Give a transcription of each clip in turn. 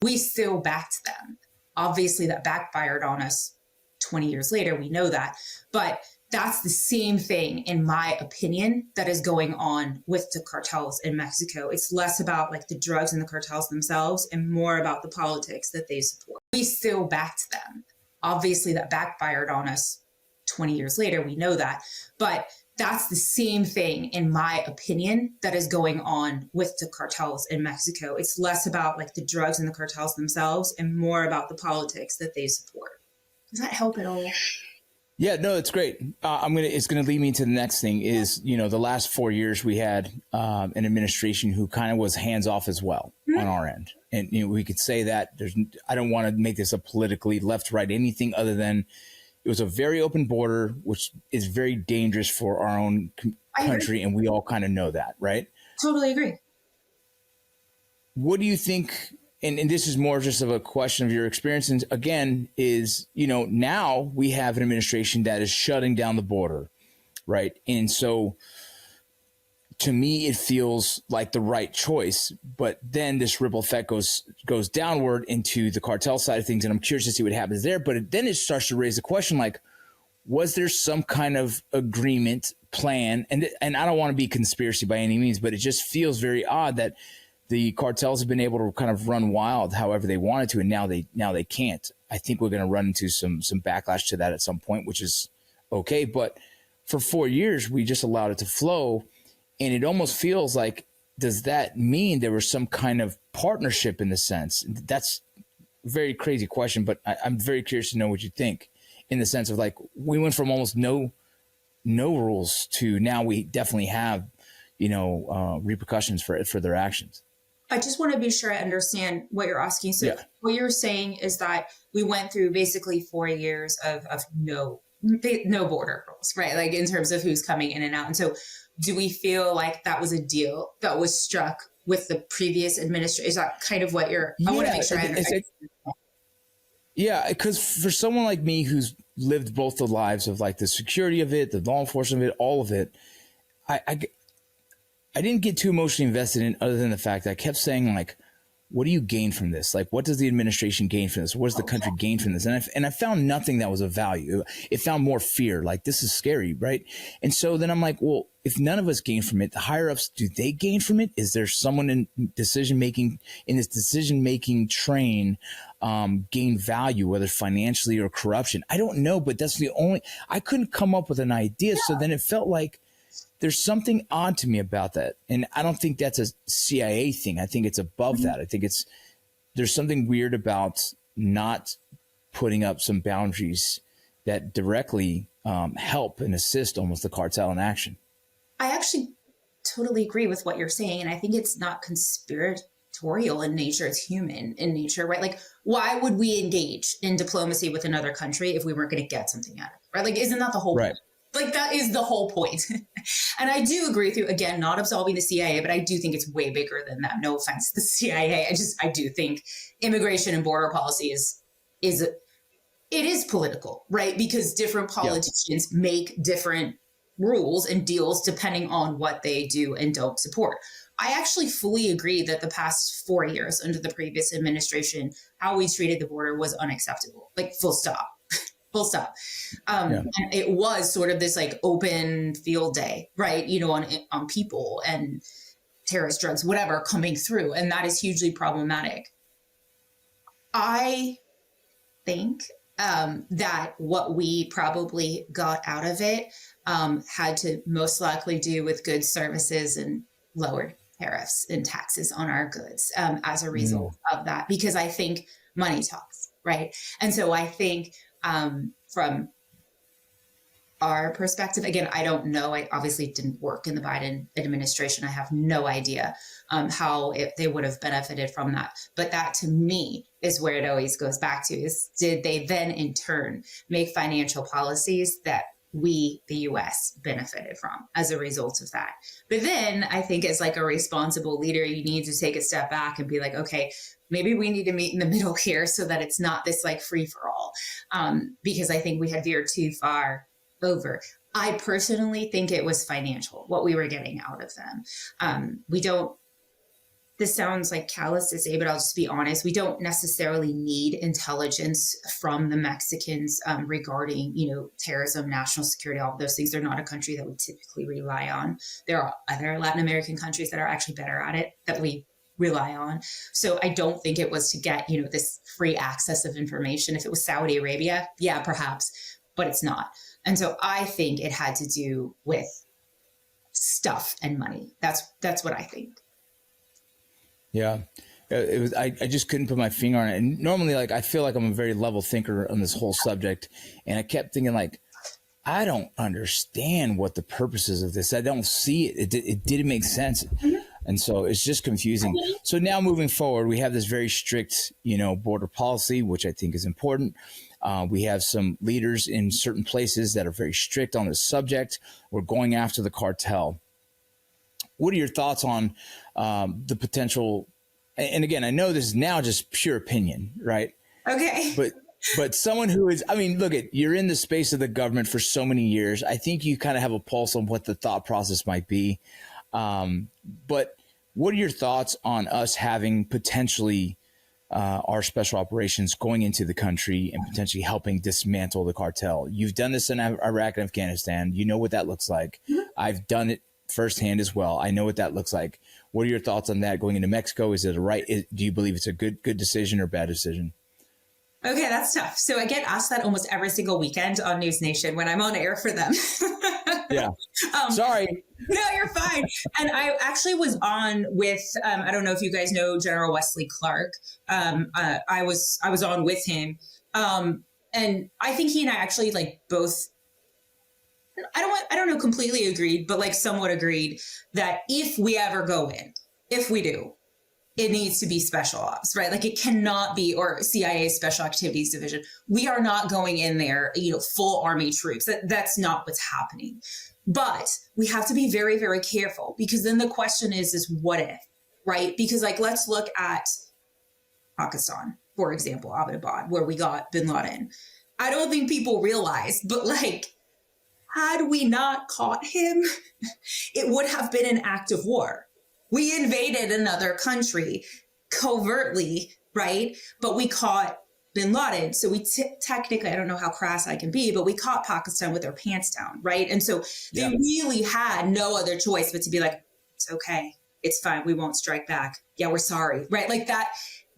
We still backed them. Obviously, that backfired on us 20 years later. We know that. But that's the same thing, in my opinion, that is going on with the cartels in Mexico. It's less about like the drugs and the cartels themselves and more about the politics that they support. We still backed them. Obviously, that backfired on us 20 years later. We know that. But that's the same thing, in my opinion, that is going on with the cartels in Mexico. It's less about like the drugs and the cartels themselves and more about the politics that they support. Does that help at all? Yeah, no, it's great. It's gonna lead me to the next thing is, the last 4 years we had an administration who kind of was hands off as well on our end. And, we could say that I don't want to make this a politically left, right, anything other than it was a very open border, which is very dangerous for our own country. And we all kind of know that, right? Totally agree. What do you think? And this is more just of a question of your experience. And again, is, now we have an administration that is shutting down the border, right? And so to me, it feels like the right choice. But then this ripple effect goes downward into the cartel side of things. And I'm curious to see what happens there. But then it starts to raise the question, like, was there some kind of agreement plan? And I don't want to be conspiracy by any means, but it just feels very odd that the cartels have been able to kind of run wild however they wanted to, and now they can't. I think we're going to run into some backlash to that at some point, which is okay. But for 4 years, we just allowed it to flow, and it almost feels like, does that mean there was some kind of partnership in the sense? That's a very crazy question, but I'm very curious to know what you think, in the sense of like, we went from almost no rules to now we definitely have, repercussions for their actions. I just want to be sure I understand what you're asking. So What you're saying is that we went through basically 4 years of no border rules, right? Like in terms of who's coming in and out. And so do we feel like that was a deal that was struck with the previous administration? Is that kind of what I want to make sure I understand. Yeah, because for someone like me who's lived both the lives of like the security of it, the law enforcement of it, all of it, I didn't get too emotionally invested in, other than the fact that I kept saying, like, what do you gain from this? Like, what does the administration gain from this? What does the country gain from this? And I found nothing that was of value. It found more fear. Like, this is scary, right? And so then I'm like, well, if none of us gain from it, the higher ups, do they gain from it? Is there someone in this decision making train gain value, whether financially or corruption? I don't know, but that's I couldn't come up with an idea. So then it felt like there's something odd to me about that. And I don't think that's a CIA thing. I think it's above that. I think there's something weird about not putting up some boundaries that directly help and assist almost the cartel in action. I actually totally agree with what you're saying. And I think it's not conspiratorial in nature. It's human in nature, right? Like, why would we engage in diplomacy with another country if we weren't going to get something out of it, right? Like, isn't that the whole point? Like, that is the whole point. And I do agree with you, again, not absolving the CIA, but I do think it's way bigger than that. No offense to the CIA. I do think immigration and border policy it is political, right? Because different politicians make different rules and deals depending on what they do and don't support. I actually fully agree that the past 4 years under the previous administration, how we treated the border was unacceptable, like full stop. Full stop. And it was sort of this like open field day, right? On people and terrorist drugs, whatever, coming through. And that is hugely problematic. I think that what we probably got out of it had to most likely do with goods, services, and lowered tariffs and taxes on our goods as a result of that, because I think money talks, right? And so I think from our perspective, again, I don't know. I obviously didn't work in the Biden administration. I have no idea how they would have benefited from that. But that, to me, is where it always goes back to, is did they then in turn make financial policies that we, the US, benefited from as a result of that? But then I think as like a responsible leader, you need to take a step back and be like, okay, maybe we need to meet in the middle here so that it's not this like free for all. Because I think we had veered too far over. I personally think it was financial, what we were getting out of them. this sounds like callous to say, but I'll just be honest. We don't necessarily need intelligence from the Mexicans regarding, terrorism, national security, all of those things. They're not a country that we typically rely on. There are other Latin American countries that are actually better at it that we rely on. So I don't think it was to get, this free access of information. If it was Saudi Arabia, yeah, perhaps, but it's not. And so I think it had to do with stuff and money. That's what I think. Yeah. It was, I just couldn't put my finger on it. And normally, like, I feel like I'm a very level thinker on this whole subject. And I kept thinking, like, I don't understand what the purposes of this. I don't see it. It didn't make sense. Mm-hmm. And so it's just confusing. So now moving forward, we have this very strict, border policy, which I think is important. We have some leaders in certain places that are very strict on this subject. We're going after the cartel. What are your thoughts on the potential? And again, I know this is now just pure opinion, right? Okay. But someone who is, look, you're in the space of the government for so many years. I think you kind of have a pulse on what the thought process might be. But what are your thoughts on us having potentially our special operations going into the country and potentially helping dismantle the cartel? You've done this in Iraq and Afghanistan. You know what that looks like. Mm-hmm. I've done it firsthand as well. I know what that looks like. What are your thoughts on that going into Mexico? Is it do you believe it's a good decision or bad decision? Okay, that's tough. So I get asked that almost every single weekend on News Nation when I'm on air for them. Yeah. Sorry. No, you're fine. And I actually was on with, I don't know if you guys know General Wesley Clark. I was on with him. And I think he and I actually both, I don't know, completely agreed, but somewhat agreed that if we ever go in, if we do, it needs to be special ops, right? It cannot be, or CIA Special Activities Division. We are not going in there, full army troops. That's not what's happening. But we have to be very, very careful, because then the question is what if, right? Because let's look at Pakistan, for example, Abbottabad, where we got bin Laden. I don't think people realize, but had we not caught him, it would have been an act of war. We invaded another country covertly, right? But we caught bin Laden. So we technically, I don't know how crass I can be, but we caught Pakistan with their pants down, right? And so they really had no other choice but to be it's okay. It's fine. We won't strike back. Yeah, we're sorry, right?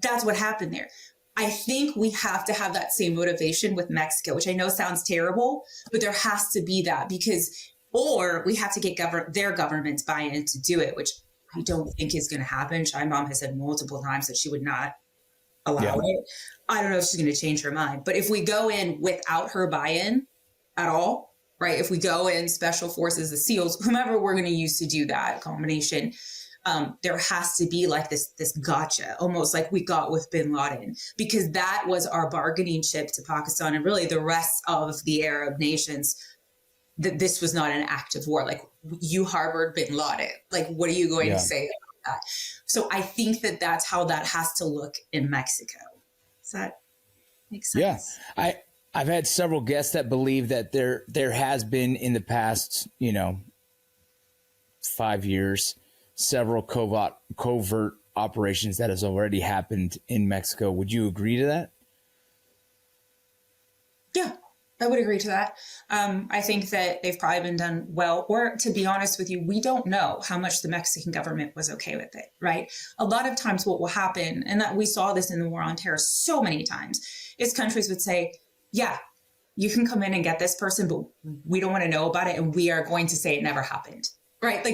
That's what happened there. I think we have to have that same motivation with Mexico, which I know sounds terrible, but there has to be that, or we have to get their government's buy-in to do it, which I don't think is going to happen. Shine Mom has said multiple times that she would not allow it. I don't know if she's going to change her mind. But if we go in without her buy-in at all, right? If we go in special forces, the SEALs, whomever we're going to use to do that combination, there has to be this gotcha, almost like we got with bin Laden, because that was our bargaining chip to Pakistan and really the rest of the Arab nations, that this was not an act of war. You harbored bin Laden. What are you going to say about that? So I think that's how that has to look in Mexico. Does that make sense? Yeah. I've had several guests that believe that there has been in the past, 5 years, several covert operations that has already happened in Mexico. Would you agree to that? Yeah. I would agree to that. I think that they've probably been done well, or to be honest with you, we don't know how much the Mexican government was okay with it, right? A lot of times what will happen, and that we saw this in the war on terror so many times, is countries would say, yeah, you can come in and get this person, but we don't want to know about it. And we are going to say it never happened, right?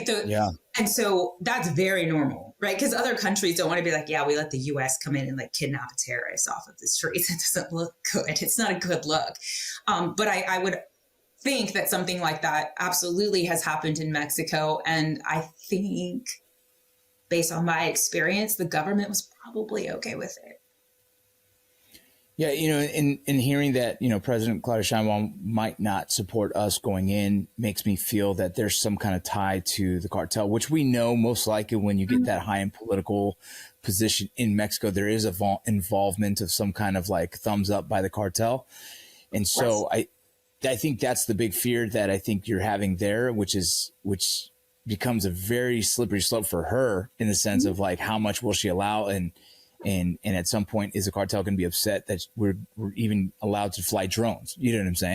And so that's very normal, right? Because other countries don't want to be yeah, we let the US come in and kidnap a terrorist off of the streets. It doesn't look good. It's not a good look. But I would think that something like that absolutely has happened in Mexico. And I think based on my experience, the government was probably okay with it. Yeah, in hearing that, President Claudia Sheinbaum might not support us going in makes me feel that there's some kind of tie to the cartel, which we know most likely when you get that high in political position in Mexico, there is involvement of some kind of thumbs up by the cartel. And so I think that's the big fear that I think you're having there, which becomes a very slippery slope for her in the sense of like, how much will she allow? And at some point, is the cartel going to be upset that we're even allowed to fly drones? You know what I'm saying?